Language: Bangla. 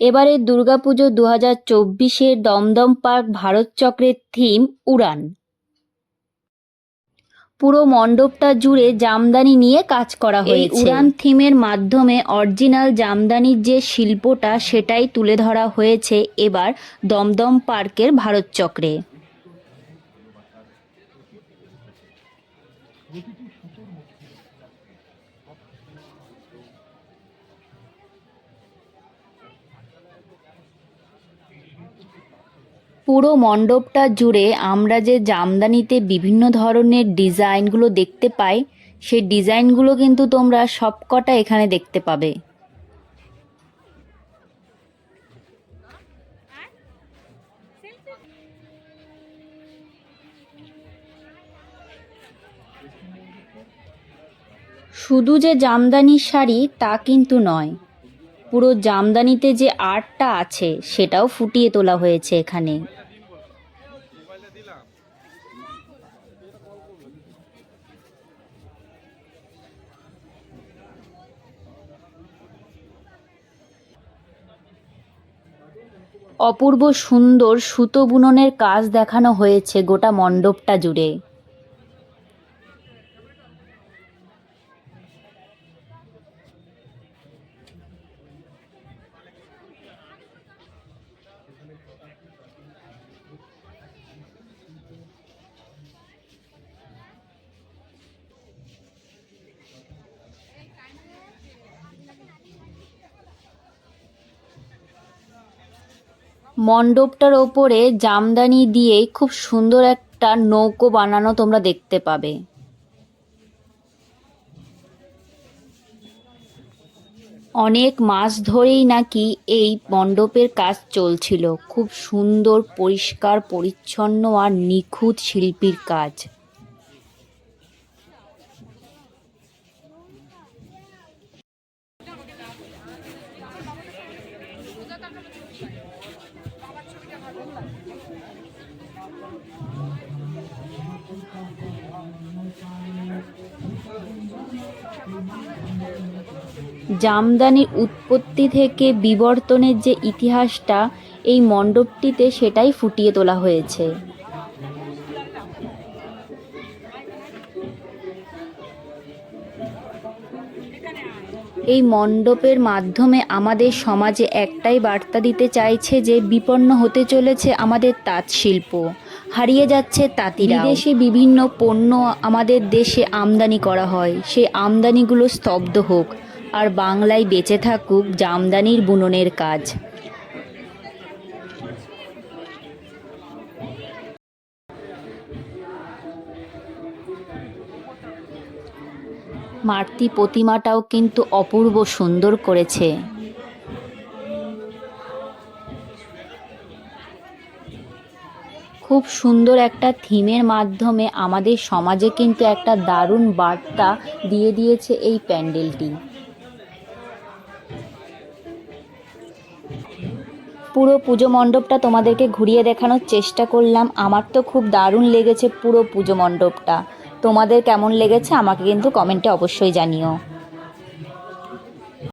এবারের দুর্গাপুজো 2024-এর দমদম পার্ক ভারত চক্রের থিম উড়ান। পুরো মণ্ডপটা জুড়ে জামদানি নিয়ে কাজ করা হয়েছে। এই উড়ান থিমের মাধ্যমে অরিজিনাল জামদানির যে শিল্পটা সেটাই তুলে ধরা হয়েছে এবার দমদম পার্কের ভারত চক্রে। পুরো মণ্ডপটা জুড়ে আমরা যে জামদানিতে বিভিন্ন ধরনের ডিজাইনগুলো দেখতে পাই, সেই ডিজাইনগুলো কিন্তু তোমরা সবকটা এখানে দেখতে পাবে। শুধু যে জামদানির শাড়ি তা কিন্তু নয়, পুরো জামদানিতে যে আর্টটা আছে সেটাও ফুটিয়ে তোলা হয়েছে এখানে। অপূর্ব সুন্দর সুতো বুননের কাজ দেখানো হয়েছে গোটা মণ্ডপটা জুড়ে। মণ্ডপটার ওপরে জামদানি দিয়ে খুব সুন্দর একটা নৌকো বানানো তোমরা দেখতে পাবে। অনেক মাস ধরেই নাকি এই মণ্ডপের কাজ চলছিল। খুব সুন্দর, পরিষ্কার পরিচ্ছন্ন আর নিখুঁত শিল্পীর কাজ। জামদানির উৎপত্তি থেকে বিবর্তনের যে ইতিহাসটা এই মণ্ডপটিতে সেটাই ফুটিয়ে তোলা হয়েছে। এই মণ্ডপের মাধ্যমে আমাদের সমাজে একটাই বার্তা দিতে চাইছে যে বিপন্ন হতে চলেছে আমাদের তাঁত শিল্প, হারিয়ে যাচ্ছে তাঁতিরা। বিদেশে বিভিন্ন পণ্য আমাদের দেশে আমদানি করা হয়, সেই আমদানিগুলো স্তব্ধ হোক আর বাংলায় বেঁচে থাকুক জামদানির বুননের কাজ। মাতৃ প্রতিমাটাও কিন্তু অপূর্ব সুন্দর করেছে। খুব সুন্দর একটা থিমের মাধ্যমে আমাদের সমাজে কিন্তু একটা দারুণ বার্তা দিয়ে দিয়েছে এই প্যান্ডেলটি। পুরো পুজো মণ্ডপটা তোমাদেরকে ঘুরিয়ে দেখানোর চেষ্টা করলাম। আমার তো খুব দারুণ লেগেছে পুরো পুজো মণ্ডপটা। তোমাদের কেমন লেগেছে আমাকে কিন্তু কমেন্টে অবশ্যই জানিও।